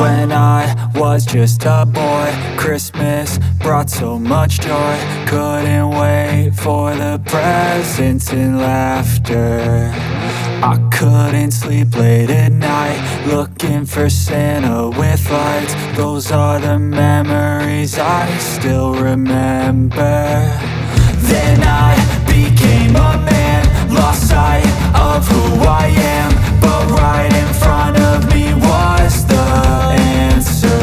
When I was just a boy, Christmas brought so much joy. Couldn't wait for the presents and laughter. I couldn't sleep late at night, looking for Santa with lights. Those are the memories I still remember. Then I became a man, lost sight of who I am. But right in front of me was the answer.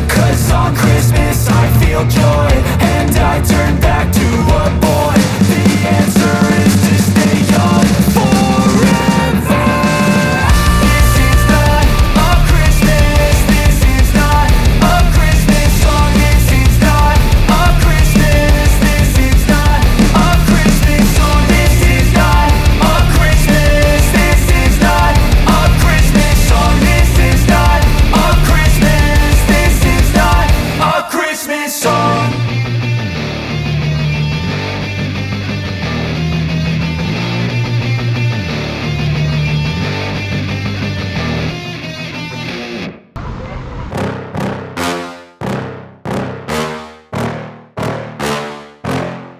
'Cause on Christmas I feel joy, and I turn back to a boy. The answer is to stay young forever. This is not a Christmas, this is not a Christmas song. This is not a Christmas, this is not a Christmas song. This is not a Christmas, this is not a Christmas song. This is not a Christmas, this is not a Christmas song.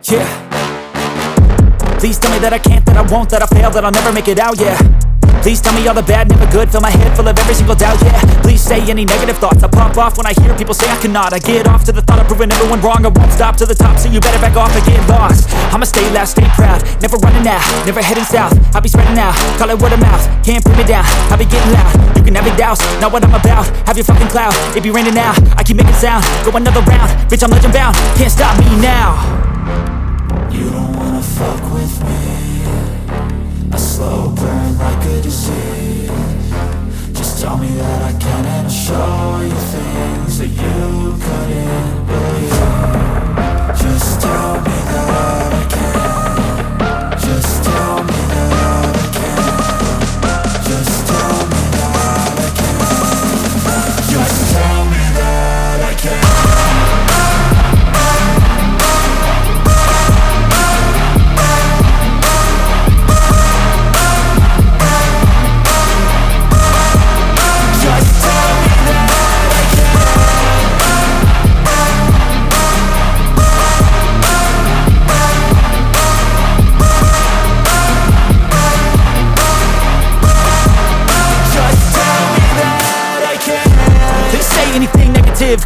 Yeah. Please tell me that I can't, that I won't, that I fail, that I'll never make it out, yeah. Please tell me all the bad, never good, fill my head full of every single doubt, yeah. Please say any negative thoughts, I pop off when I hear people say I cannot. I get off to the thought of proving everyone wrong. I won't stop to the top, so you better back off and get lost. I'ma stay loud, stay proud, never running out, never heading south. I'll be spreading out, call it word of mouth, can't put me down, I'll be getting loud. You can have your doubts, not what I'm about, have your fucking clout. It be raining now, I keep making sound, go another round, bitch I'm legend bound, can't stop me now. You don't wanna fuck with me, a slow burn like a disease. Just tell me that I can and I'll show you things that you couldn't believe. Just tell me that I can. Just tell me that I can. Just tell me that I can. Just tell me that I can.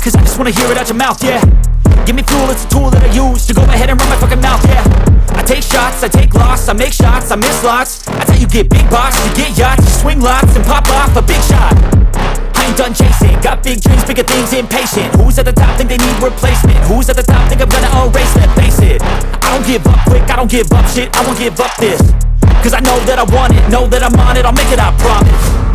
Cause I just wanna hear it out your mouth, yeah. Give me fuel, it's a tool that I use to go ahead and run my fucking mouth, yeah. I take shots, I take loss, I make shots, I miss lots. That's how you get big box, you get yachts, you swing lots and pop off a big shot. I ain't done chasing, got big dreams, bigger things, impatient. Who's at the top think they need replacement? Who's at the top think I'm gonna erase that, face it. I don't give up quick, I don't give up shit, I won't give up this. Cause I know that I want it, know that I'm on it, I'll make it, I promise.